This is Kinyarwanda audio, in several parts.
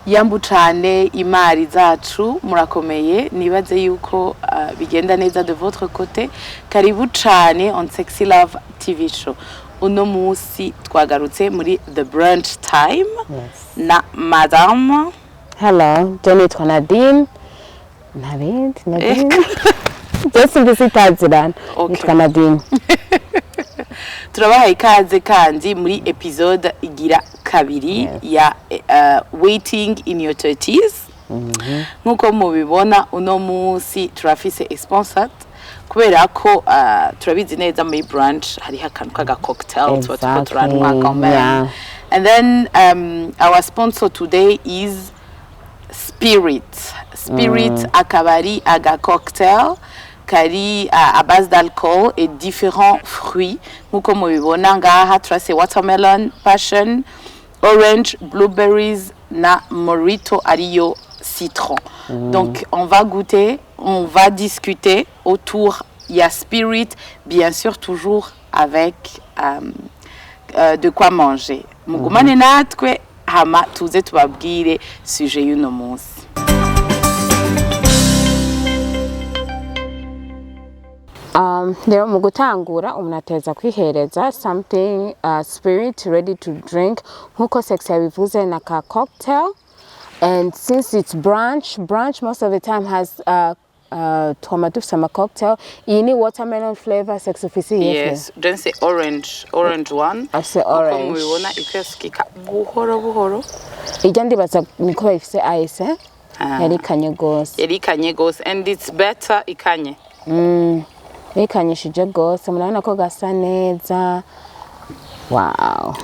yambu cane imari zacu murakomeye nibaze yuko bigenda neza de votre côté karibu cane on Sexy Love TvShow uno musi twagarutse muri the Brunch Time na madame. Hello, Jenny Nadine. Nadine. Just in the citadine. Okay. Nadine. Turabaha ikaze kandi muri episode igira kabiri ya waiting in your 30's. Nkuko mubibona uno musi turafise sponsor kubera ko turabizi neza muri brunch hari akantu kaga cocktail turanwa quand. And then our sponsor today is Spirit akabari aga cocktail kari à base d'alcool et différents fruits nkuko mubibona ngaha turase watermelon, passion, orange, blueberries na mojito ariyo citron. Donc on va goûter, on va discuter autour ya Spirit, bien sûr toujours avec de quoi manger. Mugumane natwe hama tuze tubabwire sujet y'uno munsi. Lero mu gutangura umunateza kwihereza something Spirit ready to drink nkuko Sexy bivuze na ka cocktail, and since it's brunch most of the time has tomato sama cocktail ini watermelon flavor Sexy ofisi. Yes, don't say orange one. I say orange. Uko mubibona ikaskika buhoro ijya ndibaza niko bifise ice yarikanye gose and it's better ikanye. Ikanyishije gose murabona ko gasa neza. Wow.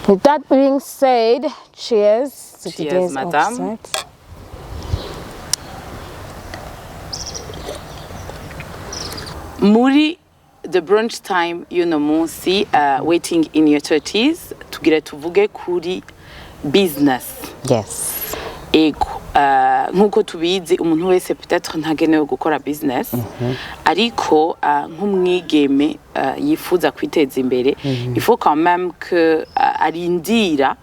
With that being said, cheers to today's madame. Muri the Brunch Time y'uno munsi waiting in your 30's tugire tuvuge kuri business. Yes. Ego nkuko tubizi umuntu wese peut-être ntagenewe gukora business ariko nk'umwigeme yifuza kwiteza imbere il faut quand même que arindira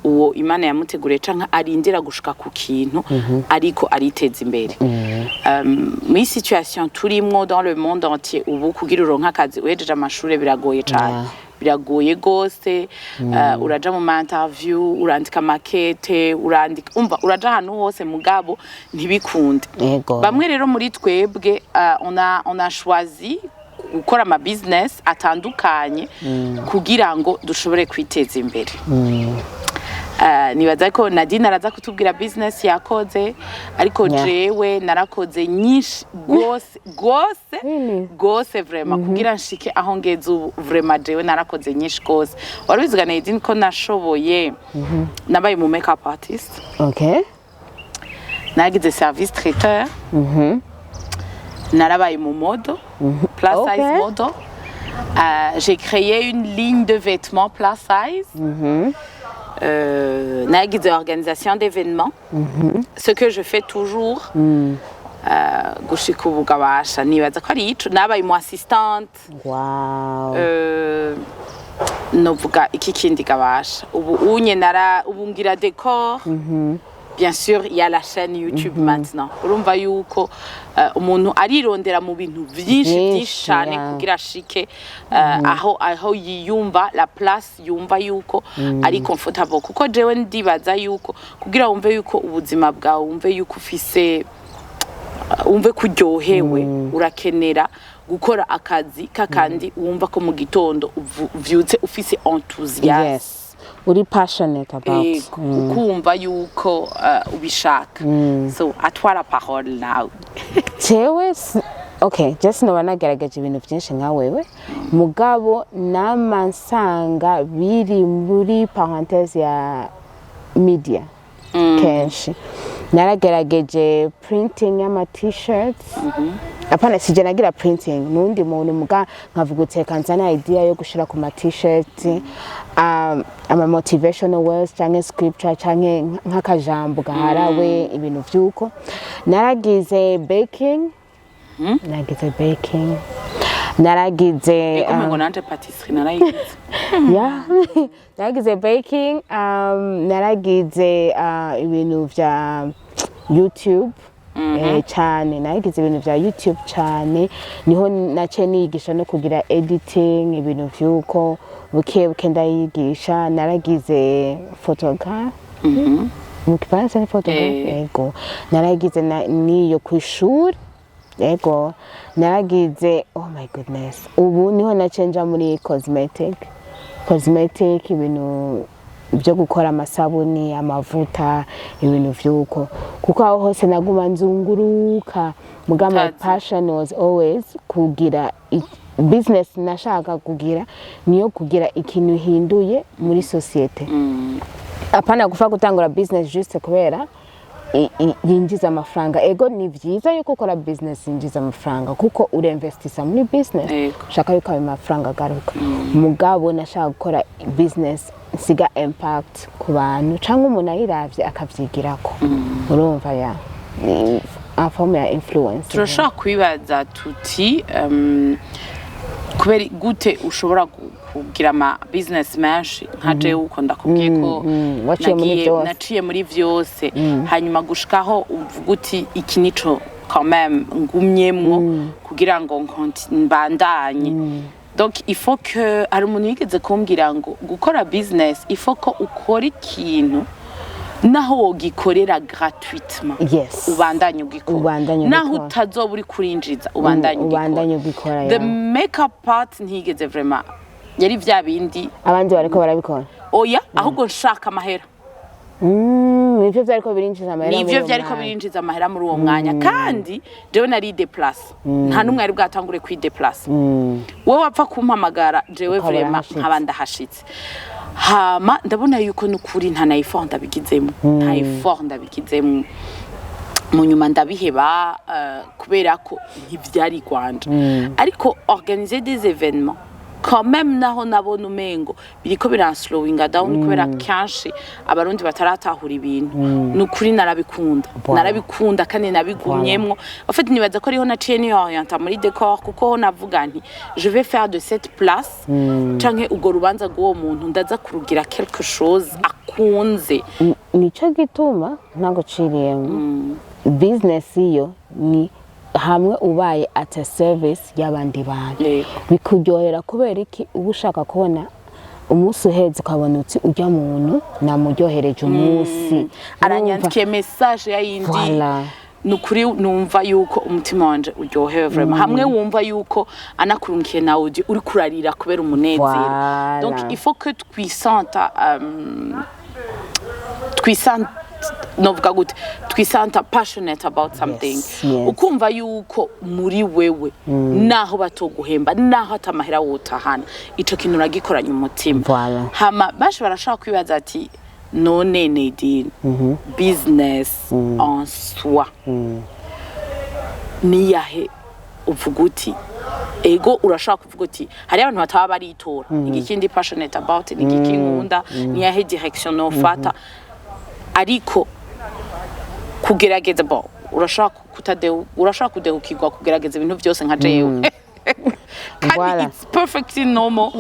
uwo Imana yamuteguriye canka arindira gushika ku kintu ariko ariteza imbere. Muri situation turimwo dans le monde entier ubu kugira uronka akazi uhejeje amashuri biragoye cyane. Biragoye gose uraja mu interview urandika makete urandika uraja hano hose mugabo ntibikunde. Bamwe rero muri twebwe on a choisi gukora ama business atandukanye kugira ngo dushobore kwiteza imbere. Nibaza ko Nadine araza kutubwira business yakoze ariko jewe narakoze nyinshi gose vraiment kugira nshike aho ngeze ubu vraiment jewe narakoze nyinshi gose. Warubizga Nadine ko nashoboye nabaye mu makeup artist. Okay. Nagize service traiteur. Narabaye mu mode, plus size mode. J'ai créé une ligne de vêtements plus size. Nagize organisation d'événements. Ce que je fais toujours. Gushika ubu gabasha nibaza ko ari ico nabaye mu assistante. Wow. Novuga iki kindi gabasha ubu ubu ngira décor. Bien sûr, il y a la chaîne YouTube maintenant. Urumva yuko umuntu arirondera mu bintu byinshi cyane kugira shike aho yiyumva la place yumva yuko ari comfortable kuko jewe ndibaza yuko kugira wumve yuko ubuzima bwawe wumve yuko ufise wumve kuryohewe urakenera gukora akazi kakandi wumva ko mu gitondo uvyutse ufise enthusiasme. Yes. Uri passionate about ukumva yuko ubishaka. So à toi la parole now. Jewe okay, just no banagerageje ibintu byinshi nka wewe mugabo namansanga biri muri parenthèse ya media kenshi naragerageje printing y'ama t-shirts. Apana sije nagira printing nundi muntu muga nkavuga uteka nzana idea yo gushira ku ma t-shirt ama motivational words canke scripture canke nk'akajambo gaharawe ibintu vyuko. Naragize baking. naragize ngo nanje patisserie narayigize yeah naragize baking naragize ibintu vya YouTube cyane naragize ibintu vya YouTube cyane niho nace nigisha no kugira editing ibintu vyuko buke ndayigisha naragize photography mu kifaransa ni photography yego naragize niyo kwishuri yego naragize oh my goodness ubu niho nacenja muri cosmetic ibintu byo gukora amasabuni amavuta ibintu vyuko kuko aho hose naguma nzunguruka muga my passion was always kugira business nashaka kugira niyo kugira ikintu hinduye muri societe apana gufa gutangura business juste kubera yinjiza amafaranga ego ni vyiza yuko ukora business yinjiza amafaranga kuko urinvestisa muri business shaka yuko ayo mafaranga garuka mugabo nashaka gukora business siga impact ku bantu cyangwa umuntu ayiravye akavyigirako urumva ya form ya influence turashaka kwibaza tuti kubera gute ushobora kugira ama business menshi nka je uko ndakubwiye ko naciye muri vyose hanyuma gushikaho uvuga uti iki nico quand même ngumyemwo kugira ngo mbandanye donc il faut que ari umuntu yigeze kumbwira ngo gukora business il faut ko ukora ikintu naho wogikorera gratuitement ubandanye ugikora naho utazoba uri kurinjiza ubandanye ugikora the makeup part ntigeze vraiment yari vya bindi abandi bariko barabikora oya ahubwo nshaka amahera nivyo vyariko birinjiza amahera muri uwo mwanya kandi jewe nari déplace nta numwe ari bwatangure kwideplace wowe wapfa kumpamagara jewe vraiment nkaba ndahashitse hama ndabona yuko nukuri nta na effort ndabigizemo mu nyuma ndabiheba kubera ko ntivyari Rwanda ariko organiser des événements quand même naho nabona umengo biriko biranslowinga down kubera kanshi abarundi bataratahura ibintu nukuri narabikunda kandi nabigumyemwo en fait nibaza ko ariho naciye ni orienta muri décor kuko navuga nti je vais faire de cette place canke ugo rubanza rw'uwo muntu ndaza kurugira quelque chose akunze nico gituma ntaguciriyemo business iyo ni hamwe ubaye at a service y'abandi bantu bikuryohera kubera iki uba ushaka kubona umunsi uheze ukabona uti ujya muntu namuryohereje umunsi aranyandikiye message ya yindi nukuri numva yuko umutima wanje uryohewe vraiment hamwe wumva yuko anakurunkiye na audio uri kurarira kubera umunezero donc il faut que novuga gute twisanta passionate about something ukumva yuko muri wewe naho batoguhemba naho atamahera wotahana ico kintu uragikoranya umutima hama bashi barashaka kwibaza ati none Nadine business en soi ni yahe uvuga uti ego urashaka kuvuga uti hari abantu bataba baritora igikindi passionate about igikinkunda ni yahe direction no fata ariko kugerageza urashaka kudehukirwa kugerageza ibintu byose nka jewe kandi it's perfectly normal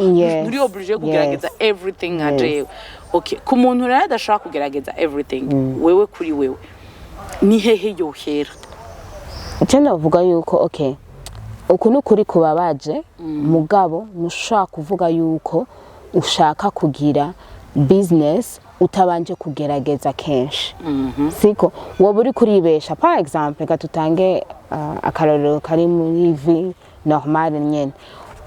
uri obligé kugerageza everything nka jewe okay ku muntu rero adashaka kugerageza everything wewe kuri wewe ni hehe yohera cyane uvuga yuko okay uku nukuri kubabaje mugabo nushaka kuvuga yuko ushaka kugira business utabanje kugerageza kenshi siko wowe uri kuribesha par exemple gatutange akarorero kari muri vie normale nyene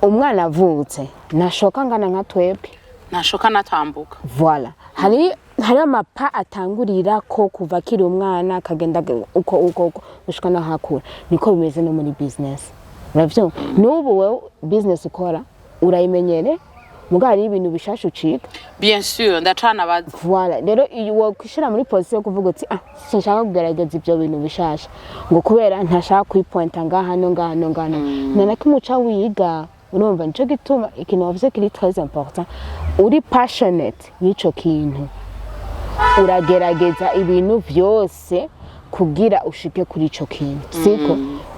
umwana avutse nashoka ngana nka twebwe nashoka natambuka voilà hari amapa atangurira ko kuva kiri umwana akagenda uko gushika na hakura niko bimeze no muri business uravyo n'ubu wewe business ukora urayimenyere mugari ibintu bishasha ucika bien sûr ndacana baza voilà rero iyo kwishira muri position kuvuga uti sinshaka kugerageza ibyo bintu bishasha ngo kubera ntashaka kwipointa ngaha nana kimuca wiga urumva nico gituma ikintu wavuze kiri très important uri passionate yico kintu uragerageza ibintu byose kugira ushike kuri ico kintu siko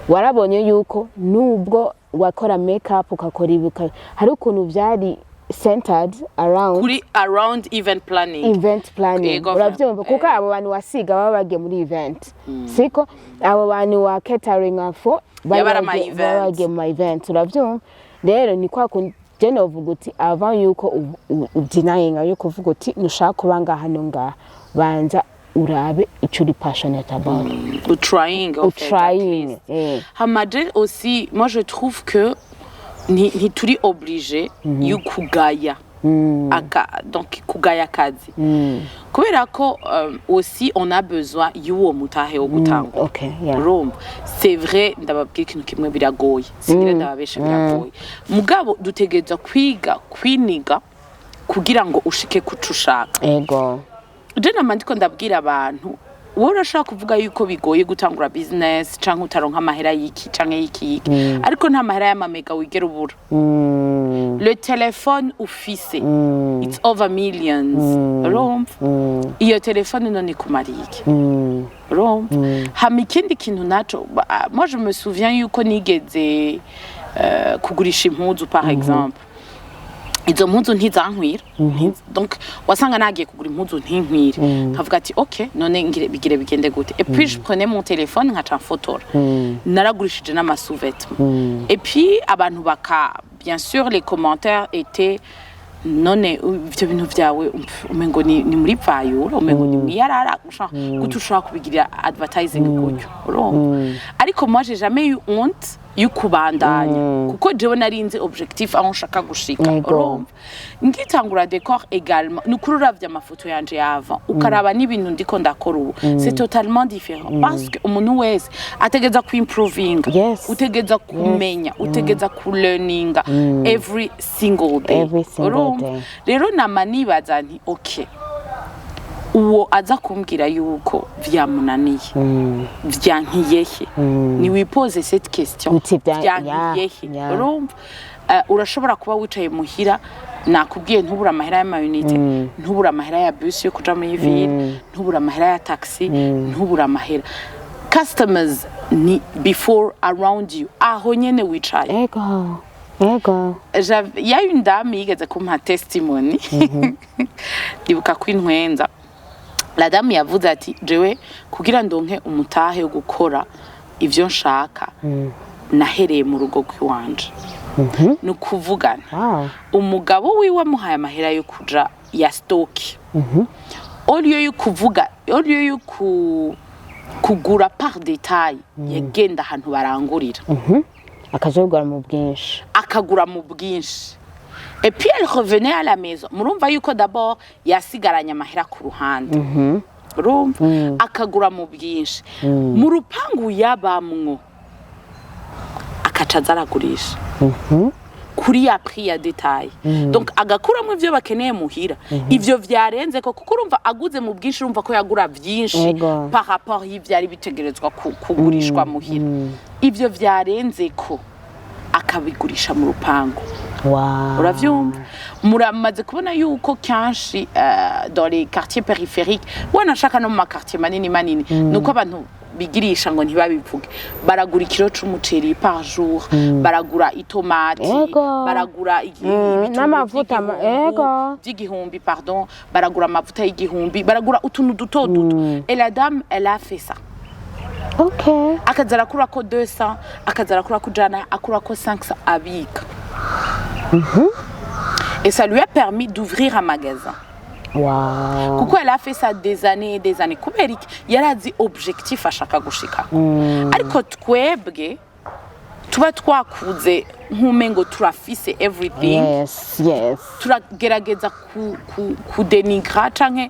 warabonye yuko nubwo wakora makeup ukakora ibuka hari ukuntu byari centered around event planning urabyumva kuko abo bantu wasiga baba bagiye muri event siko abo bantu wa catering for bagiye mu event urabyumva rero ni kwa jene uvuga uti avant yuko ubyinayinga yuko uvuga uti nushaka kuba hano ngaha banza urabe icyo uri passionate about trying Hamadel aussi moi je trouve que ni turi obligé y'ukugaya donc kugaya kazi kubera ko aussi on a besoin y'uwo mutahe wo gutangwa c'est vrai ndababwira ikintu kimwe biragoye singira ndababesha biragoye mugabo dutegereza kwiniga kugira ngo ushike kucushaka ego je namandiko ndabwira abantu wowe urashaka kuvuga yuko bigoye gutangura business canke utaronka amahera y'iki canke y'iki ariko nta mahera y'amamega wigera ubura le téléphone ufise it's over millions iyo téléphone none kumarike hama ikindi kintu naco moi je me souviens yuko nigeze kugurisha impuzu par exemple izo mpuzu ntizankwira donc wasanga nagiye kugura impuzu ntinkwire nkavuga ati okay none bigire bigende gute et puis je prenais mon téléphone nkaca mfotora naragurishije n'amasous-vêtements et puis abantu bien sûr les commentaires étaient none ivyo bintu vyawe umengo ni muri payuro umengo ni mwiyarara gutushaka kubigira advertising gutyo ariko moi j'ai jamais eu honte y'ukubandanya kuko jewe narinze objectif aho nshaka gushika urumva ngitangura décor également nukuri uravye amafoto yanje yava ukaraba n'ibintu ndiko ndakora ubu c'est totalement différent parce que umuntu wese ategeza ku improving utegeza kumenya utegeza ku learning every single day rero namanibaza nti okay uwo aza kumbwira yuko vyamunaniye vyankiyehe ni wipoze cette question vyankiyehe urumva urashobora kuba wicaye muhira nakubwiye ntubura amahera y'amayunite ntubura amahera ya bus yo kuja muri ville ntubura amahera ya taxi ntubura amahera customers ni before around you aho nyene wicaye ego il y a une dame yigeze kumpa testimony ndibuka kwintwenza la dame yavuze ati jewe kugira ndonke umutahe wo gukora ivyo nshaka nahereye mu rugo kwiwanje nukuvugana umugabo wiwe amuhaye amahera yo kuja ya stock oliyo yukuvuga oliyo yuku kugura par détail yagenda ahantu barangurira akagura mu bwinshi et puis elle revenait à la maison murumva yuko d'abord yasigaranya amahera ku ruhande urumva akagura mu bwinshi mu rupangu yabamwo akaca zaragurisha kuri ya prix ya détail donc agakuramo ivyo bakeneye muhira ivyo vyarenze ko kuko urumva aguze mu bwinshi urumva ko yagura vyinshi par rapport y'ivyari bitegerezwa kugurishwa muhira ivyo vyarenze ko akabigurisha mu rupangu uravyumva muramaze kubona yuko kanshi dans les quartiers périphériques wanashaka no mu quartier manini nuko abantu bigirisha ngo ntibabivuge baragura ikiro c'umuceri par jour baragura itomati baragura n'amavuta y'igihumbi pardon baragura amavuta y'igihumbi baragura utuntu duto et la dame elle a fait ça akazara kura ko 200 akazara kura ko jana akura ko 500 abika et ça lui a permis d'ouvrir un magasin. Kuko elle a fait ça des années et des années. Kuberik yarazi objectif ashaka gushika. Ariko twebwe tuba twakuze nkumengo turafise everything. Turagerageza kudenigra canke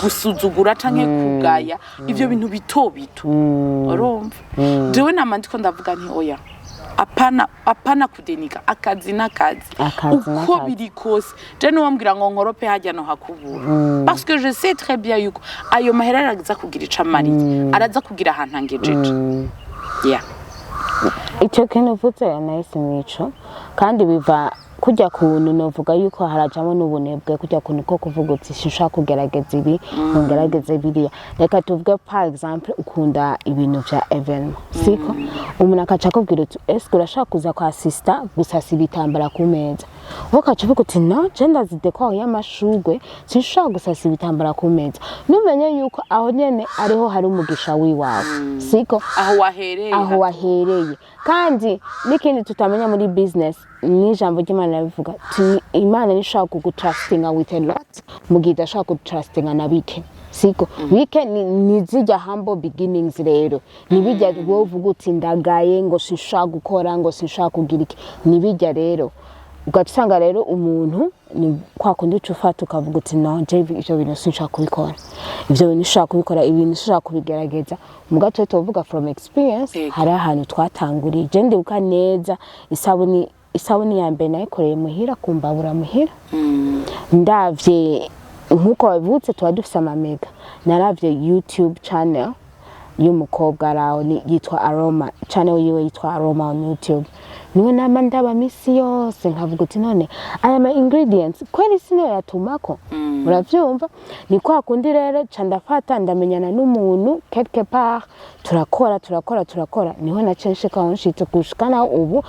gusuzugura canke kugaya ivyo bintu bito urumva jewe namandiko ndavuga nti oya apana kudenika akazi n'akazi uko biri kose je no wambwira ngo nkorope hajya no hakubura parce que je sais très bien yuko ayo mahera araza kugira icamari araza kugira ahantu angejeje icyo kintu uvutse nice mico kandi biva kujya kuntu novuga yuko harajamo n'ubunebwe kujya kuntu ko kuvuga uti sinshaka kugerageza ibi ngerageze biriya reka tuvuge par exemple ukunda ibintu bya evenement siko umuntu akaca akubwira uti est-ce que urashaka kuza kwa sister gusasa ibitambara ku meza wakaca uvuga uti no je ndazidekora y'amashugwe sinshaka gusasa ibitambara ku meza numenye yuko aho nyene ariho hari umugisha wiwawe siko aho wahereye kandi n'ikindi tutamenya muri business ni jambo ry'Imana bivuga Imana nishaka kugutrustinga with a lot mugida shaka kugutrustinga na bike siko bike ni zijya humble beginnings rero nibijya wovuga uti ndagaye ngo sinshaka gukora ngo sinshaka kugira iki nibijya rero ugatsanga rero umuntu ni kwa kundi ufata ukavuga uti no je ivyo bintu sinshaka kubikora ivyo bintu nshaka kubikora ibintu nshaka kubigerageza mugato tuvuga from experience hari ahantu twatanguriye je ndibuka neza isabuni ya mbere nayikoreye muhira kumbabura muhira ndavye nkuko bavutse tuba dufise amamega naravye YouTube channel y'umukobwa araho yitwa Aroma channel yiwe yitwa Aroma on YouTube niwe nama ndaba misi yose nkavuga uti none aya ma ingredients kweli sino yatumako uravyumva ni kwa kundi rero candafata ndamenyana n'umuntu quelque part turakora niho nacenshe ka onshitse kushikana ubu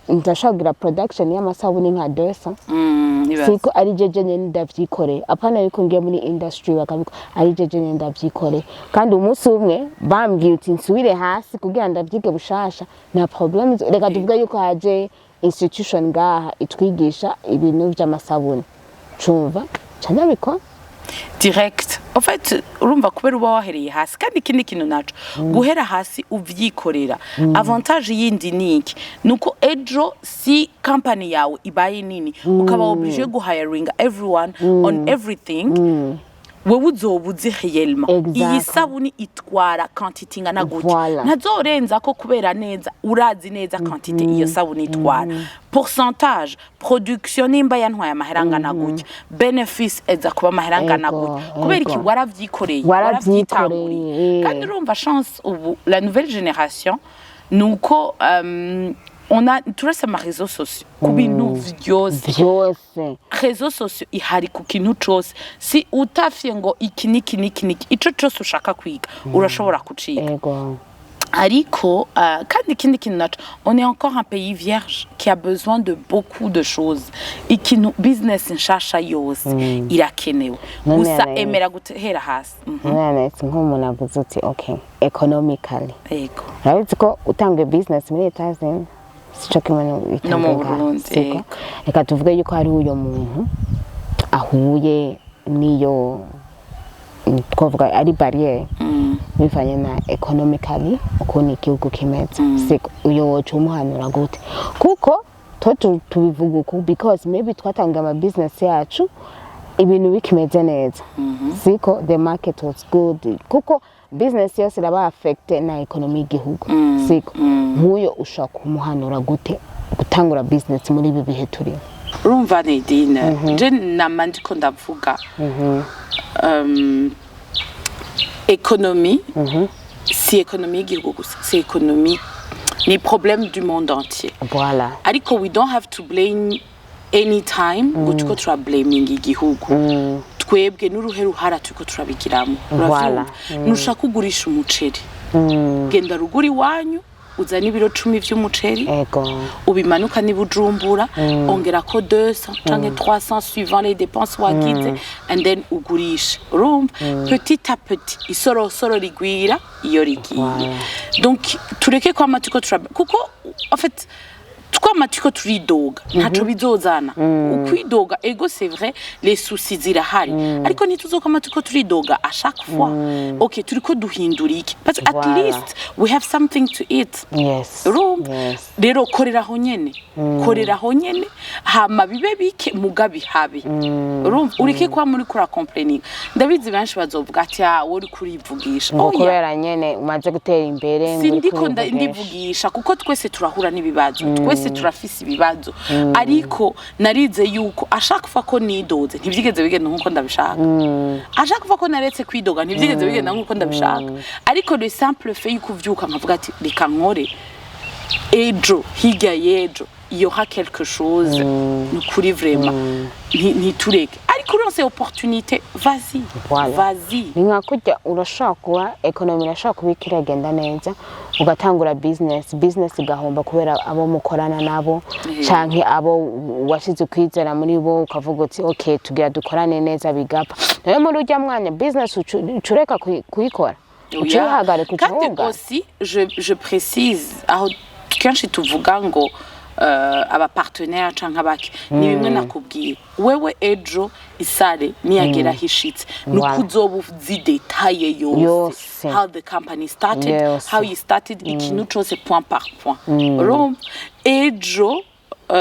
ndashagira production y'amasabuni nka 200 siko ari jeje nyene ndavyikore apana yuko ngiye muri industry bakabiko ari jeje nyene ndavyikore kandi umunsi umwe bambwiye uti nsubire hasi kugira ndavyige bushasha na problem reka tuvuga yuko haje institution ngaha itwigisha ibintu by'amasabuni cumva canabiko direct en fait urumva kubera uba wahereye hasi kandi ikindi kintu naco guhera hasi uvyikorera avantage yindi niki nuko ejo si company yawe ibaye nini ukaba obligé guhiring everyone on everything wewe uzobuze réellement iyi sabuni itwara quantity ngana gutya ntazorenza ko kubera neza urazi neza quantity iyo sabuni itwara pourcentage production nimba yantwaye amaheranga na gutya benefits eza kuba amaheranga na gutya kubera iki waravyikoreye kandi urumva chance ubu la nouvelle génération nuko on a turese ma réseaux sociaux kubintu vyose réseaux sociaux ihari ku kintu cose si utafye ngo iki ico cose ushaka kwiga urashobora kuciga ariko kandi ikindi kintu naco on est encore un pays vierge qui a besoin de beaucoup de choses ikintu business nshasha yose irakenewe gusa emera gutera hasi none nk'umuntu avuze uti okay economically urabizi ko utanga business muri Etazini no mu Burundi reka tuvuge yuko hari uyo muntu ahuye niyo twavuga ari barriere bivanye na economically ukuntu igihugu kimeze siko uyo woca umuhanura gute kuko tubivuga uko because maybe twatanga ama business yacu ibintu bikimeze neza siko the market was good kuko business yose iraba affected na economy y'igihugu siko nkuyo ushaka kumuhanura gute gutangura business muri ibi bihe turi urumva Nadine je namandiko ndavuga économie si économie y'igihugu gusa c'est économie ni problème du monde entier voilà ariko we don't have to blame anytime gutuko tra blaming igihugu twebwe n'uruhe ruhara tuko turabigiramo uravyumva nushaka kugurisha umuceri genda ruguri wanyu uzana ibiro 10 vy'umuceri ubimanuka ni Bujumbura ongera ko 200 canke 300 suivant les dépenses wagize and then ugurisha urumva petit à petit isorosoro rigwira iyo rigiye donc tureke kwa matiko kuko en fait twamatuko turidoga ntaco bizozana ukwidoga ego c'est vrai les soucis zirahari ariko ntituzokamatukko turidoga à chaque fois okay turiko duhindura iki but at least we have something to eat rero koreraho nyene hama bibe bike mugabi habe urumva urike kwa muri kura complaining ndabizi benshi bazovuga ati wori kurivugisha kubera nyene umaze gutera imbere sindiko ndivugisha kuko twese turahura n'ibibazo twese turafise ibibazo ariko narize yuko ashaka kufa ko nidoze ntivyigeze bigenda nkuko ndabishaka ashaka kufa ko naretse kwidoga ntivyigeze bigenda nkuko ndabishaka ariko le simple fait yuko vyuka nkavuga ati reka nkore ejo hirya yejo il y aura quelque chose kuri vraiment ntitureke ariko uronse opportunité vas-y vas-y ni nka kujya urashaka kuba economy irashaka kubikira genda neza ugatangura business igahomba kubera abo mukorana nabo canke abo washize kwizera muri bo ukavuga uti okay tugira dukorane neza bigapa nayo muri ujya mwanya business ucureka kuyikora ucihagare kukivuga kandi aussi je précise aho kenshi tuvuga ngo aba partenaire canke abaki ni bimwe nakubwiye wewe ejo isare niyagera hishitse nukuzoba uzi detail yose how the company started how you started ikintu cyose point par point ejo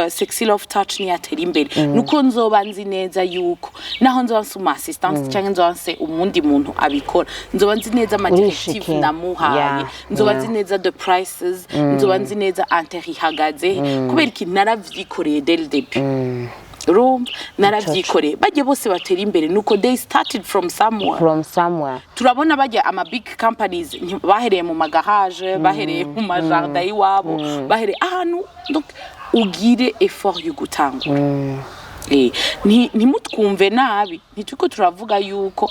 Sexy Love Touch ni atera imbere nuko nzoba nzi neza yuko naho nzoba nsuma assistance cyangwa nzoba nse umundi muntu abikora nzoba nzi neza ama directive namuhaye nzoba nzi neza the prices nzoba nzi neza intérêt ihagaze kubera iki naravyikoreye dès le début naravyikoreye bajye bose batera imbere nuko they started from somewhere turabona bajya ama big companies bahereye mu magarage bahereye mu majardin iwabo bahereye ahantu donc ugire effort yo gutangura ntimutwumve nabi ntituko turavuga yuko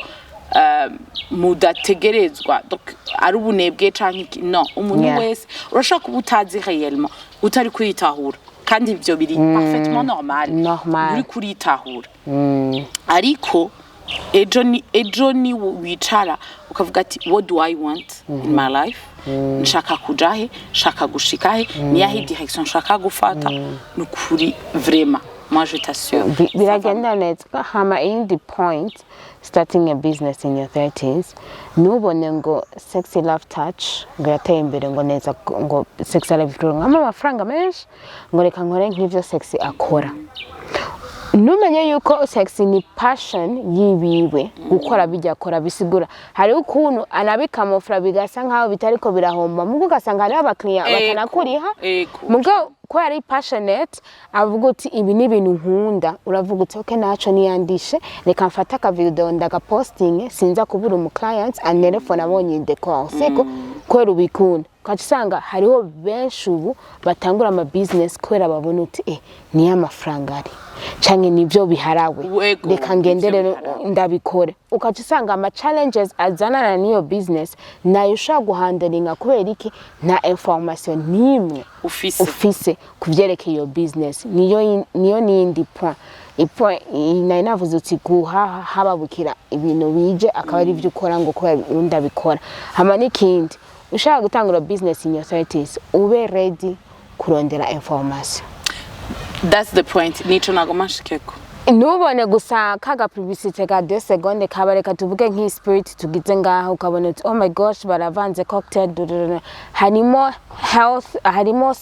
mudategerezwa donc ari ubunebwe canke no umuntu wese urashaka kubutazi réellement utari kwitahura kandi ibyo biri parfaitement normal uri kuritahura ariko ejo ni wicara ukavuga ati what do I want in my life nshaka kujahe nshaka gushikahe niyahe direction nshaka gufata nukuri vraiment moi je t'assure biragenda neza hama in the point starting a business in your 30s nubone ngo Sexy Love Touch ngateye imbere ngo neza ngo Sexy Love ngama amafaranga menshi ngo reka nkore nk'ivyo Sexy akora numenye yuko Sexy ni passion yibiwe gukora bijya akora bisigura hari ukuntu anabikamofra bigasa nkaho bitariko birahomba mugo gasanga ari abakiriya batanakuriha mugo ko ari passionate avuga uti ibi ni ibintu nkunda uravuga uti okay naco niyandishe reka mfata ka video ndaga posting sinza kubura umu clients anerefone abonye decor siko kwera ubikunda ukacusanga hariho benshi ubu batangura ama business kwera babona uti ni amafaranga ari canke nivyo biharawe reka ngendere ndabikore ukacusanga ama challenges azanana niyo business nayo ushaka guhandalinga kubera iki na information nimwe ufise kuvyerekeye iyo business niyo nindi point inavuze uti guhaha hababukira ibintu bije akaba ari byo ukora ngo ko ndabikora hama nikindi ushaka gutangura business in your 30s ube ready kurondera information. That's the point. Nico nagomashikeko. Nubone gusa kaga publicity ka 2 secondes kabareka tuvuge nk'i spirit tugize ngaho ukabona uti oh my gosh baravanze cocktail harimo health harimo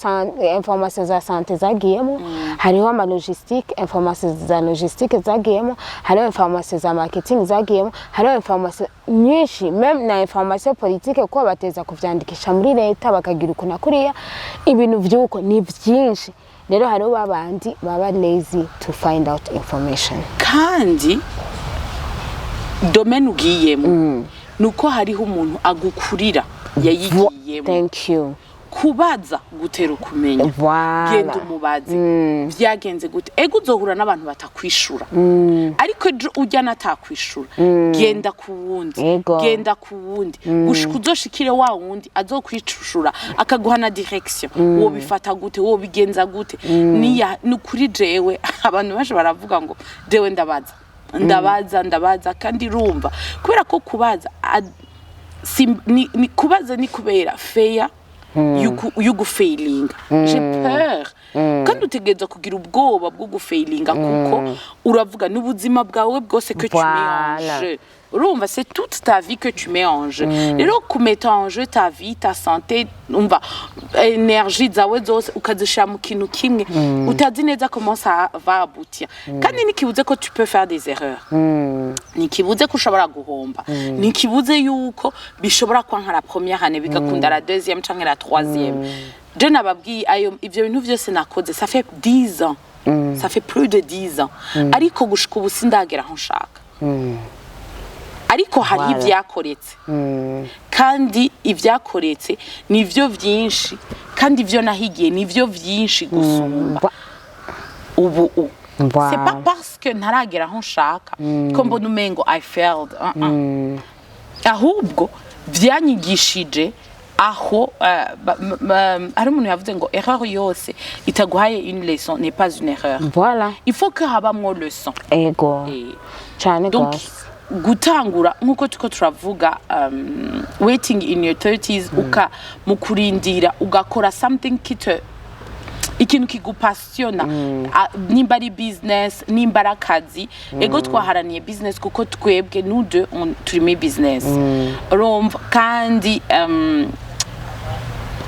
information za santé zagiyemo hariho ama logistique information za logistique zagiyemo hariho information za marketing zagiyemo hariho information nyinshi même na information politique ko bateza kuvyandikisha muri leta bakagira ukuna kuriya ibintu vyuko ni byinshi rero hariho babandi baba lazy to find out information kandi domaine ugiyemo nuko hariho umuntu agukurira yayigiyemo. Thank you. Kubaza gutera kumenya genda umubazi byagenze gute ego uzohura n'abantu batakwishura ariko ujya natakwishura genda kuwundi gushika uzoshikire wa wundi azokwicishura akaguha na direction wo bifata gute wo bigenza gute niya nukuri jewe abantu baje baravuga ngo jewe ndabaza kandi rumva kubera ko kubaza ni kubaza ni kubera fair you go failing j'ai peur kandi utegeza kugira ubwoba bwo gufailinga kuko uravuga n'ubuzima bwawe bwose que tu mets en jeu urumva c'est toute ta vie que tu mets en jeu rero kumeta en jeu ta vie ta santé umva énergie zawe zose ukazisha mu kintu kimwe utazi neza comment ça va aboutir kandi nikibuze ko tu peux faire des erreurs nikibuze ko ushobora guhomba nikibuze yuko bishobora kwankara la première année bigakunda la deuxième canke la troisième je nababwiye ayo ivyo bintu vyose nakoze ça fait 10 ans ça fait plus de 10 ans ariko gushika ubu sindagera aho nshaka ariko hari ibyakoretse kandi ibyakoretse nivyo vyinshi kandi ivyo nahigiye nivyo vyinshi gusumba ubu c'est pas parce que ntaragera aho nshaka ko mbona umengo I failed ahubwo vyanyigishije aho ari umuntu yavuze ngo erreur yose itaguhaye une leçon n'est pas une erreur. Voilà. Il faut que habamwo leçon. Ego. Cyane donc gutangura nkuko tuko turavuga waiting in your 30s uka mukurindira ugakora something ikintu kigupasiona nimba ari business nimba ari akazi ego twaharaniye business kuko twebwe nous deux turi muri business urumva kandi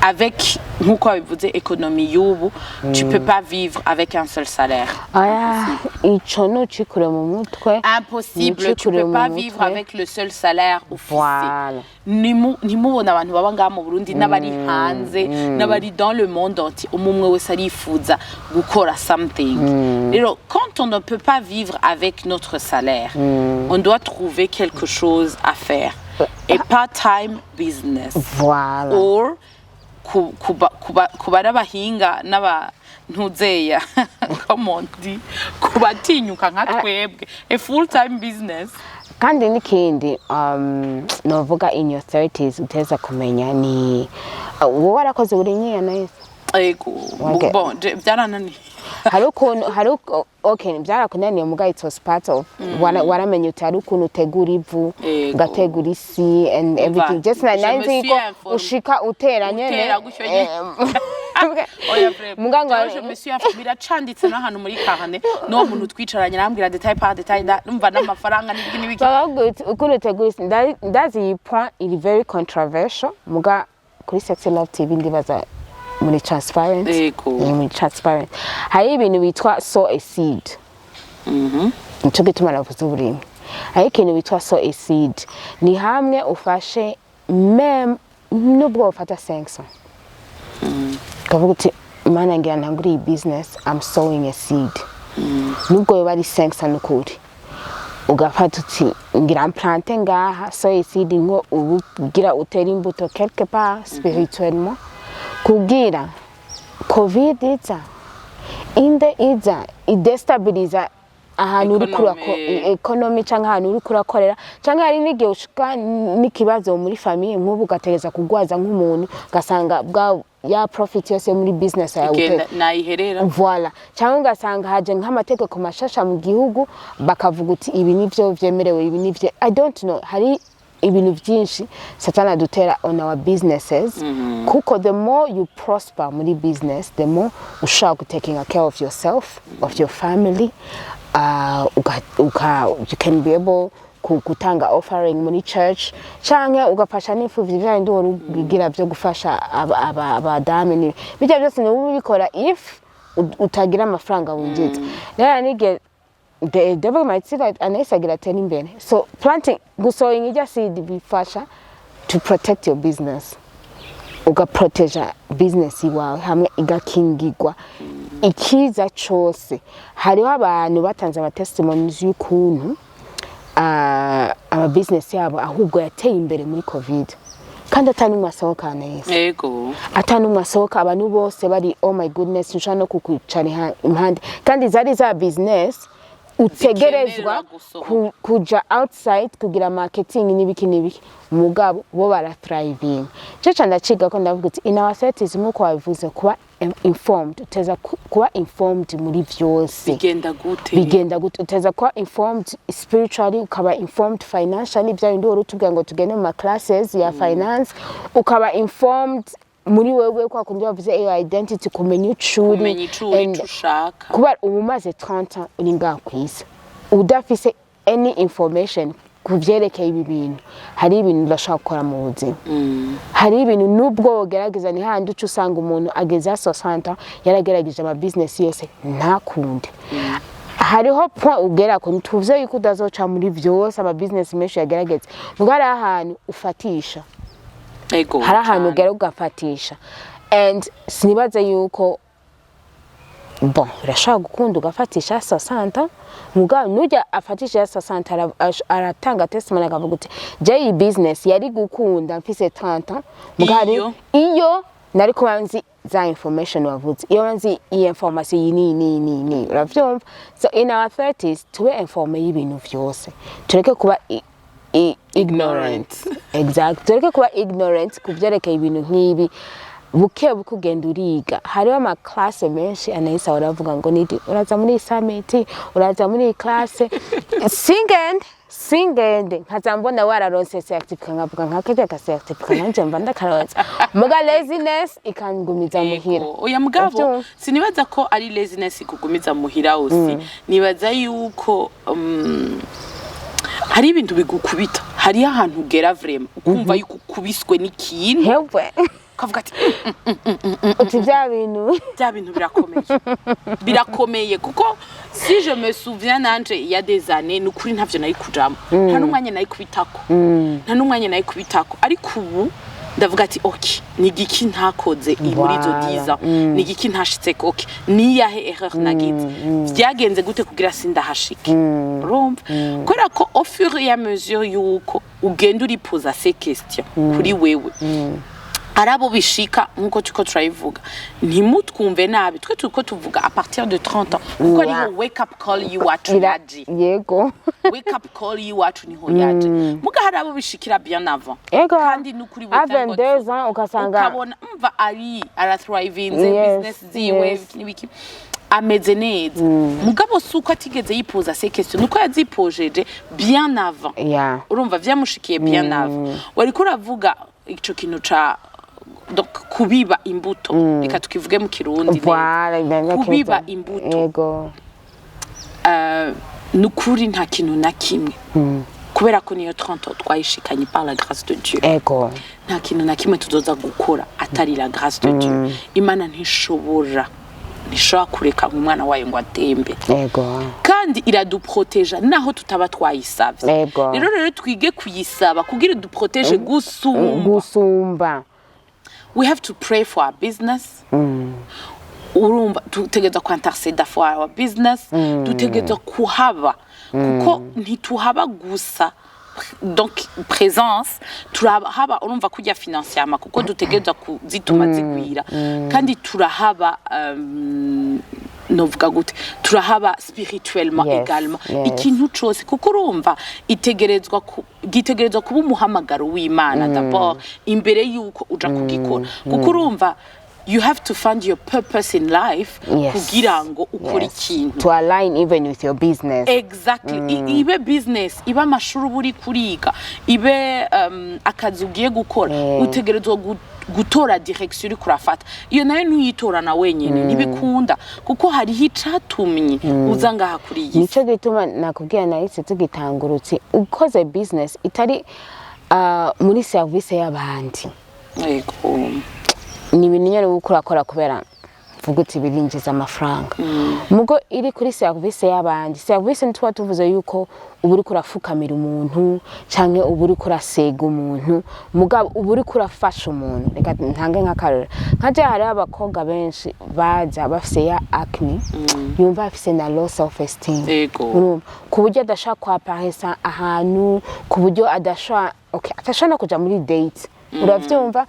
avec nkuko bivuze économie y'ubu tu peux pas vivre avec un seul salaire. Ico no cikure mu mutwe impossible, tu peux pas vivre avec le seul salaire officiel. Nimubona abantu baba ngaha mu Burundi n'abari hanze n'abari dans le monde entier umumwe wese arifuza gukora something. Rero quand on ne peut pas vivre avec notre salaire on doit trouver quelque chose à faire, a part-time business. Voilà. Or kuba n'abahinga n'abantuzeya come on kubatinyuka nka twebwe a full-time business. Kandi n'ikindi novuga in your 30s uteza kumenya ni wowe warakoze buri nyana yese ego bon byaranani haruko okay byarakunaniye muga it was part of waramenye uti harukuntu utegura ivu ugategura isi and everything just like 90 ko ushika uteranye mugango je me suis informé chanditse n'ahantu muri kahane no muntu twicaranye arambwira detail par detail numva n'amafaranga n'ibiki ukuntu utegura isi ndazi iyi point is very controversial muga kuri Sexy Love TV ndibaza muri transparent muri transparent hari ibintu bitwa sow a seed nicyo gituma navuze uburimi hari ikintu bitwa sow a seed ni hamwe ufashe meme nubwo ufata 500 kavuga uti mana ngira ntangura iyi business I'm sowing a seed nubwo yoba ari 500 n'ukuri ugafata uti ngira plante ngaha sow a seed ngo ugira utera imbuto quelque part spirituellement kugira covid iza idestabiliza ahantu uri kurako economy cyangwa ahantu uri kurakorera cyangwa hari n'igihe ushika n'ikibazo muri famille nk'ubu gategeza kugwaza nk'umuntu gasanga bwa ya profit yose muri business yawe nayiherera voilà cyangwa ugasanga haje nk'amategeko mashasha mu gihugu bakavuga uti ibi nivyo vyemerewe ibi nivyo I don't know hari ibintu byinshi satana dutera on our businesses kuko the more you prosper muri business the more ushaka taking care of yourself of your family you can be able kutanga offering muri church cyangwa ugafasha n'imfuvyi byandi urugira byo gufasha abadame ni bijya byose n'ubu bikora if utagira amafaranga wunjitse rero nige the devil might see that anayisagira imbere so planting gusowing ijya seed bifasha to protect your business uga proteja business iwawe hamwe igakingirwa ikiza cyose hariho abantu batanze ama testimonies y'ukuntu ama business yabo ahubwo yateye imbere muri covid kandi atani mwasohoka neza yego atani mwasohoka abantu bose bari oh my goodness nshaka no kukwicara impande kandi zari za business utegerezwa kuja outside kugira marketing n'ibiki mugabo bo bara thriving cyo ndaciga ko ndavuga uti in our 30s muko wavuze kuba informed uteza kuba informed muri byose bigenda gute uteza kuba informed spiritually ukaba informed financially bya bindi wari tuvuga ngo tugene mu classes ya finance ukaba informed muri wewe kwa kundi bavuze iyo identity kumenya ucuri ushaka kuba umumaze 30 uri ngakwisa udafise any information kuvyerekeye ibi bintu hari ibintu urashaka gukora mu buzima hari ibintu nubwo ugerageza ni handi ucu usanga umuntu ageza 60 yaragerageje ama business yose ntakunde hariho point ugera ko tuvuze yuko udazoca muri byose ama business menshi yagerageze mugara ahantu ufatisha hari ahantu ugera ugafatisha and sinibaze yuko bon urashaka gukunda ugafatisha 60 mugabo nujya afatisha 60 aratanga testimony akavuga uti je business yari gukunda mfise 30 mugabo iyo nari kubanzi za information wavuze iyo nzi iyi information ni uravyumva. So in our 30s tuwe informe y'ibintu vyose tureke kuba ignorant. Exact, tureke kuba ignorant kuvyerekeye ibintu nk'ibi buke kugenda uriga. Hariho ama class menshi anahisa uravuga ngo nidi uraza muri summit uraza muri class singende nkazambona wararonse certificate nkavuga nkakajya ka certificate nanje mba ndakaronse muga laziness ikangumiza muhira. Oya mugabo sinibaza ko ari laziness ikugumiza muhira usi nibaza yuko hari ibintu bigukubita hari ahantu ugera vraiment ukumva yuko kubiswe n'ikintu hewe kavuga ati uti bya bintu birakomeye kuko si je me souviens nanje il y a des années nukuri ntavyo nari kujamo nta numwanya nari kubitako ariko ubu ndavuga ati okay ni giki ntakoze muri zo diza ni giki ntashitse okay ni yahe erreur nagize byagenze gute kugira sindahashike urumva kora ko au fur et à mesure yuko ugenda uri poser ces questions kuri wewe arabo bishika nkuko tuko turayivuga ntimutwumve nabi twe tuko tuvuga à partir de 30 ans kuko ariho wake up call you wacu yaji yego wake up call you wacu niho yaji muga harabo bishikira bien avant kandi nukuri avant 2 ans ukasanga ukabona mva ara thriving business ziwe n'ibiki ameze neza mugabo suko atigeze yipoza ces questions nuko yazipojeje bien avant urumva vyamushikiye bien avant wari kuravuga ico kintu ca donc kubiba imbuto reka tukivuge mu kirundi kubiba imbuto yego nukuri nta kintu na kimwe kubera ko niyo 30 ans twayishikanye par la grâce de Dieu yego nta kintu na kimwe tuzoza gukora atari la grâce de Dieu imana ntishobora kureka umwana wayo ngo atembe yego kandi iraduproteja naho tutaba twayisavye rero twige kuyisaba kugira duprotege gusumba. We have to pray for our business. Urumva tutegeza kwanterceder for our business. Tutegeza kuhaba kuko ntituhaba gusa donc présence turahaba urumva kujya financièrement kuko dutegeza kuzituma zigwira kandi turahaba novuga gute turahaba spirituellement également ikintu cyose kuko urumva gitegerezwa kuba umuhamagaro w'Imana d'abord imbere yuko uja kugikora kuko urumva you have to find your purpose in life kugira ngo ukora ikintu to align even with your business. Exactly. Ibe business iba amashuri buri kuriga ibe akazi ugiye gukora utegerezwa gutora direction uri kurafata iyo nayo ntuyitorana wenyine nibikunda kuko hari hicatumye uza ngaha kuri iyi nico gituma nakubwiye nahise tugitangurutse ukoze business itari muri service y'abandi yego ni ibintu nyine gukora kubera vuga uti birinjiza amafaranga mugo iri kuri service y'abandi service ntwa tuvuze yuko uburi kurafukamira umuntu canke uburi kurasega umuntu mugabo uburi kurafasha umuntu reka ntange nk'akarora nkaje hari abakobwa benshi baza bafise ya acne yumva afise na low self esteem ku buryo adashaka kwaparesa ahantu ku buryo atashana kuja muri date uravyumva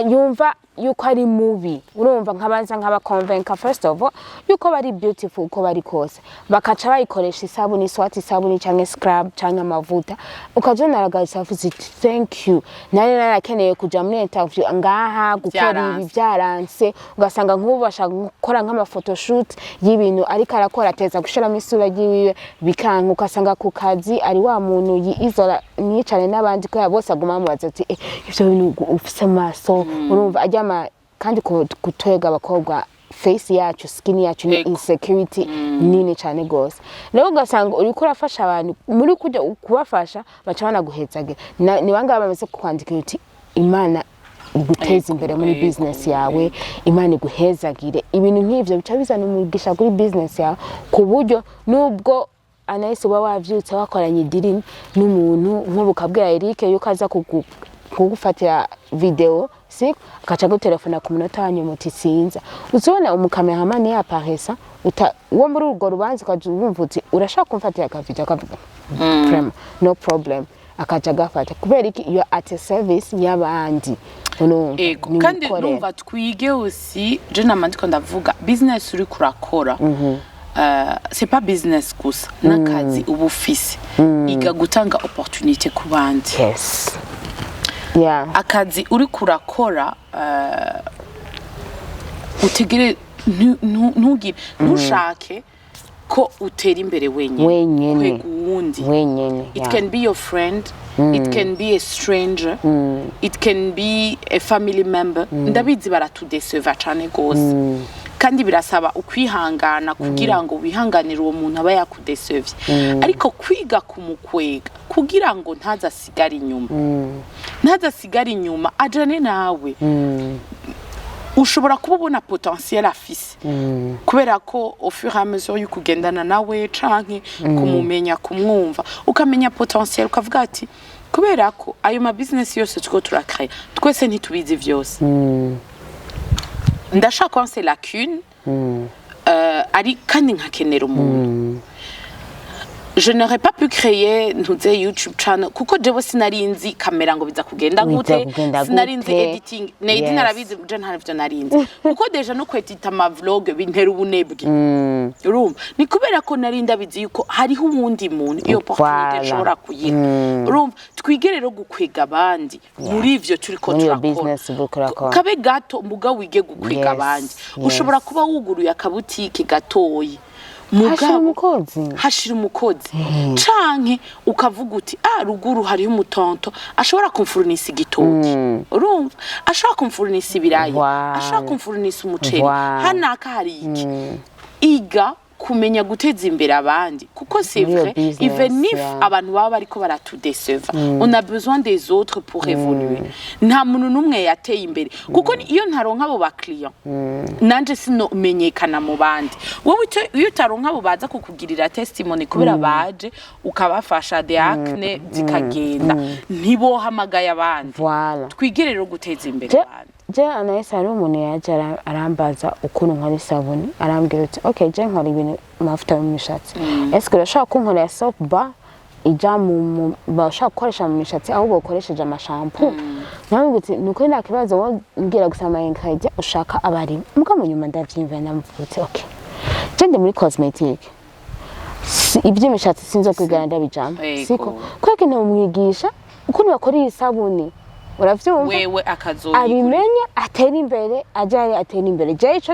yumva yuko ari mubi urumva nkabanza nk'abaconvinka first of all yuko bari beautiful uko bari kose bakaca bayikoresha isabuni swati isabuni canke scrub canke amavuta ukajonaragaza avuze thank you narakeneye kuja muri interview ngaha gukora ibi byaranse ugasanga nk'ubasha gukora nk'ama photoshoot y'ibintu ariko arakora ateza gushira misura yiwe bikanka ukasanga ku kazi ari wa muntu yizola nicane n'abandi ko bose aguma mubaza ati ivyo bintu ufise maso urumva ajya kandi kutwega abakobwa face yacu skin yacu ni insecurity nini cyane gose rero ugasanga uri kurafasha abantu muri kujya kubafasha baca banaguhezage ni banga bameze kwandika uti Imana iguteza imbere muri business yawe Imana iguhezagire ibintu nk'ivyo bica bizana umugisha kuri business yawe ku buryo nubwo anahise wavyutse wakoranye dirini n'umuntu nk'ubu kabwira Eric yuko aza kugufatira video si akaca gutelefona ku munota hanyuma uti sinza uzibona umukameraman yaparesa uwo muri urwo rubanza ukaja wumva uti urashaka kumfatira akavideo akavuga no problem akaja gafata kubera iki iyo at service y'abandi ego kandi numva twige aussi je namandiko ndavuga business uri kurakora c'est pas business gusa nakazi ubufisi iga gutanga opportunité ku bandi yes yeah akazi uri kurakora utegere ntugire ntushake ko utera imbere wenyine kwekundi it can be your friend it can be a stranger it can be a family member ndabizi baratudeseva cyane gose kandi birasaba ukwihangana kugira ngo wihanganire uwo muntu aba yakudesevye ariko kwiga kumukwega kugira ngo ntazasigara inyuma ajane nawe ushobora kubona potentiel afise kubera ko au fur et à mesure y'ukugendana nawe canke kumumenya kumwumva ukamenya potentiel ukavuga ati kubera ko ayo ma business yose tuko turakaya twese ntitubizi vyose ndashaka kwanse lacune ari kandi nkakenera umuntu je n'aurais pas pu créer ntuze YouTube channel kuko jewe sinarinzi kamera ngo biza kugenda gute sinarinzi editing nedi narabizi je ntarivyo narinzi kuko deja no kwedita ma vlog bintera ubunebwe urumva ni kubera ko narinda bizi yuko hariho uwundi muntu iyo opportunité nshobora kuyiha urumva twigerero gukwega abandi muri ivyo turiko turakora kabe gato mbuga wige gukwega abandi ushobora kuba wuguruye akabutike gatoyi hashira umukozi canke ukavuga uti ruguru hari umutonto ashobora kumfurnisa igitoki urumva ashobora kumfurnisa ibirayi ashobora kumfurnisa umuceri hanaka hari iki iga kumenya guteza imbere abandi kuko c'est vrai even if abantu baba bariko baratudeseva on a besoin des autres pour évoluer nta muntu numwe yateye imbere kuko iyo ntaronka abo ba client nanje sino menyekana mu bandi wowe iyo utaronka abo baza kukugirira testimony kubera baje ukabafasha de acne zikagenda ntibohamagaye abandi twigerero guteza imbere abandi je anayesa ari umuntu yaje arambaza ukuntu nkora isabuni arambwira ati okay je nkora ibintu mafuta mu mishatsi est-ce que urashaka kunkora soap bar ija mu bashaka gukoresha mu mishatsi ahubwo ukoresheje amashampoo nawe uti nuko nta kibazo wabwira gusama ingredient ushaka abari muka mu nyuma ndavyimva namvutse okay je ndi muri cosmetic iby'imishatsi sinzo kwigana ndabijama siko kweke ntamwigisha ukuntu bakora isabuni uravyumva wewe akazoyigura abimenye atera imbere ajaye atera imbere je ico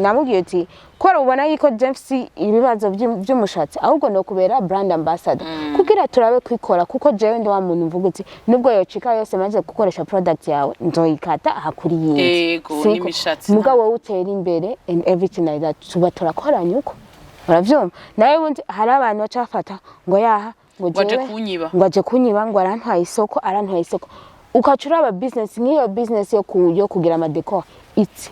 namubwiye ati ko ubona yiko James ibibazo by'umushatsi ahubwo no kubera brand ambassador kugira turabe kwikora kuko jewe ndi wa muntu mvuga uti nubwo yochika yose maze gukoresha product yawe nzoyikata hakuri yindi yego n'imishatsi mugabo wowe utera imbere and everything like that tuba turakoranye uko uravyumva nawe wundi hari abantu bacafata ngo yaha ngo aje kunyiba ngo arantwaye isoko ukacuraba business ngiyo business yo kugira amadecor it's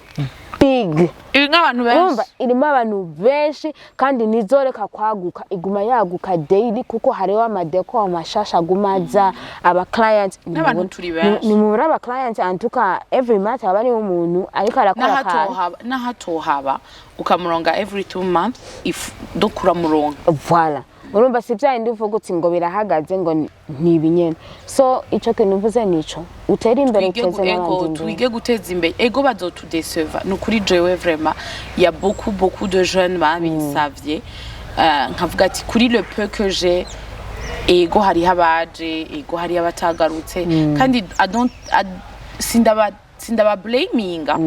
big nk'abantu benshi irimo abantu benshi kandi nizoreka kwaguka iguma yaguka daily kuko hariho amadecor amashasha gumaza aba clients n'abantu turi benshi ni muri aba clients antuka every month abari umuntu ariko arakora n'ahatohaba ukamuronga every 2 months if dokura muronga voilà urumva sivya ndi uvuga uti ngo birahagaze ngo ntibinyene so ico kintu uvuze nico utera imbere uteze n'abandi twige guteza imbere ego bazotudeseva no kuri jewe vraiment ya beaucoup de jeunes babinsavye nkavuga ati kuri le peu que j'ai ego hari habaje ego hari abatagarutse kandi sindaba blaminga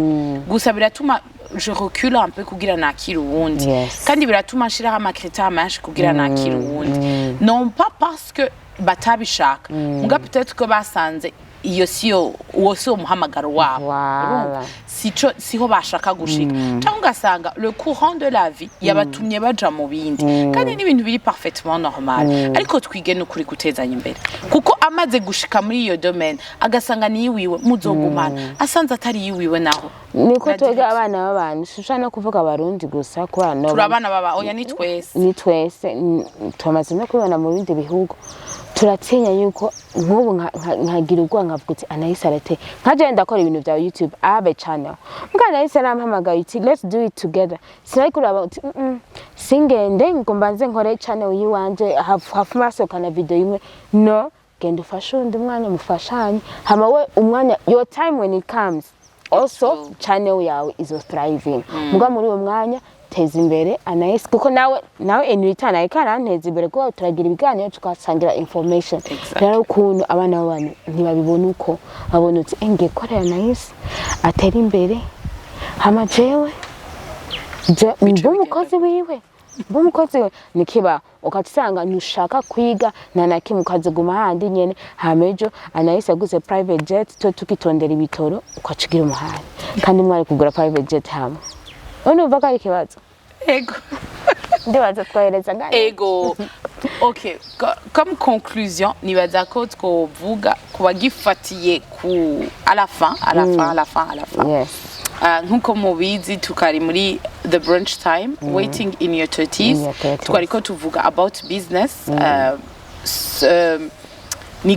gusa biratuma je recule un peu kugira nakira uwundi kandi biratuma nshiraho amakrita menshi kugira nakira uwundi non pas parce que batabishaka muga peut-être que basanze iyo siyo wose umuhamagaro wabo siho bashaka gushika cyangwa ugasanga le courant de la vie yabatumye baja mu bindi kandi n'ibintu biri parfaitement normal ariko twige no kuri gutezanya imbere kuko amaze gushika muri iyo domaine agasanga ni yiwiwe muzogumana asanze atari yiwiwe naho niko twega abana b'abantu shushana kuvuga abarundi gusa kwa no turabana baba oya ni twese twamaze no kubona mu bindi bihugu turatinya yuko nk'ubu nkagira ubwoba nkavuga uti Anahise arate nkaje ndakora ibintu bya YouTube abe channel mbwa Anahise arampamagaye uti let's do it together sinari kuraba uti singende ngo mbanze nkore channel yiwanje hafu masokana video imwe no genda ufashe undi mwanya mufashanye hama we umwanya your time when it comes also channel yawe is thriving mbwa muri uwo mwanya teza imbere Anahise kuko nawe in return ayikara imbere ko turagira ibiganiro tukasangira information rero ukuntu abana b'abantu ntibabibona uko babona uti enge korera Anahise atera imbere hama jewe umukozi wiwe nikiba ukatisanga ntushaka kwiga nanaki mukaziguma handi nyene hamejo Anahise aguze private jet to tukitondera ibitoro ukacigira umuhari kandi mwari kugura private jet hamwe ono baka ikibazo ego ndibaza twahereza ngani ego okay comme conclusion nibaza ko twovuga kubagifatiye ku à la fin yes nkuko mubizi tukari muri the brunch time waiting in your 30's twariko tuvuga about business ni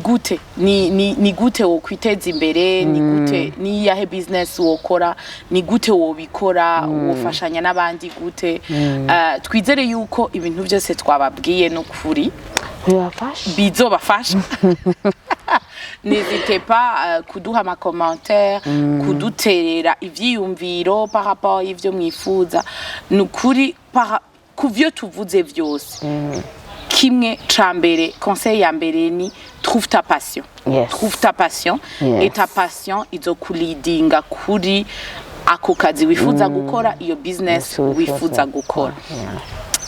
gute wo kwiteza imbere ni gute ni yahe business wokora ni gute wo bikora wofashanya nabandi gute twizere yuko ibintu byose twababwiye no kuri bizobafasha N'hésitez pas kuduha ama commentaires kuduterera ivyiyumviro par rapport y'ivyo mwifuza nukuri kuvyo tuvuze vyose kimwe cambere conseil ya mbere ni trouve ta passion et ta passion izokulidinga kuri ako kazi wifuza gukora iyo business wifuza gukora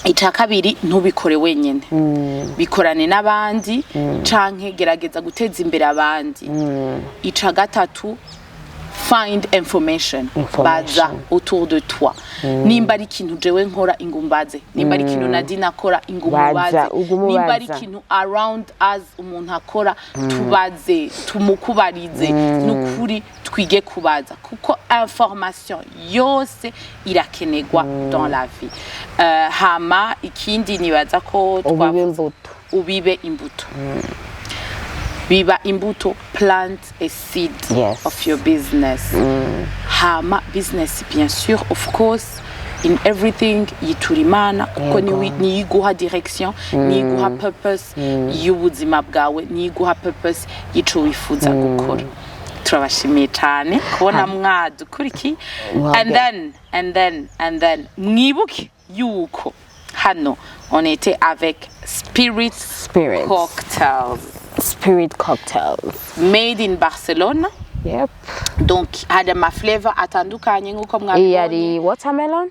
Ica kabiri ntubikore wenyene bikorane n'abandi canke gerageza guteza imbere abandi Ica gatatu find information baza autour de toi nimba ari ikintu jewe nkora ingumbaze nimba ari ikintu Nadina akora ingumbaze nimba ari ikintu around us umuntu akora tubaze tumukubarize nukuri twige kubaza kuko information yose irakenegwa dans la vie hama ikindi nibaza ko ubibe imbuto Biba imbuto, plant a seed of your business. Hama business, bien sûr, of course, in everything, yiturimana, kuko ni iguha direction, ni iguha purpose, y'ubuzima bwawe, ni iguha purpose, yico wifuza gukora. Turabashimiye cyane kubona mwadukurikiye. And then, mwibuke yuko hano on était avec Spirit Cocktails made in Barcelona. Yep. Donc had ma flavor atandukanye nkuko mwabonye. Yari watermelon.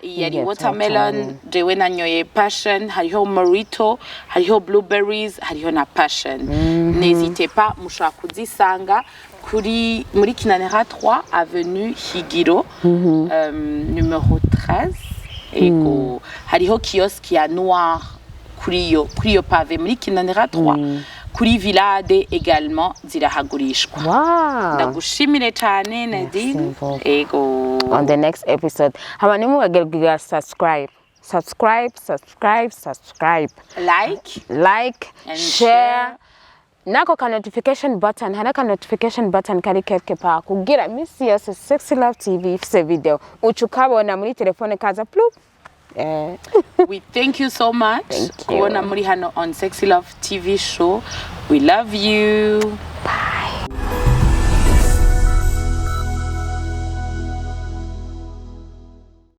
Jewe nanyoye passion, hariho mojito, hariho blueberries, hariho na passion. N'hésitez pas mushaka kuzisanga muri Kinanera 3 avenue Higiro numéro 13. Ego hariho kiosk ya noir kuri yo pave muri Kinanera 3 kuri Villade également zirahagurishwa. Ndagushimire cyane Nadine. Ego on the next episode habane mugagerwa subscribe like and share nako ka notification button kari quelque part kugira misi ya Sexy Love TV ifise video ucukabona muri telefone kaza plup. We thank you so much. Kubona muri hano on Sexy Love TV show. We love you. Bye.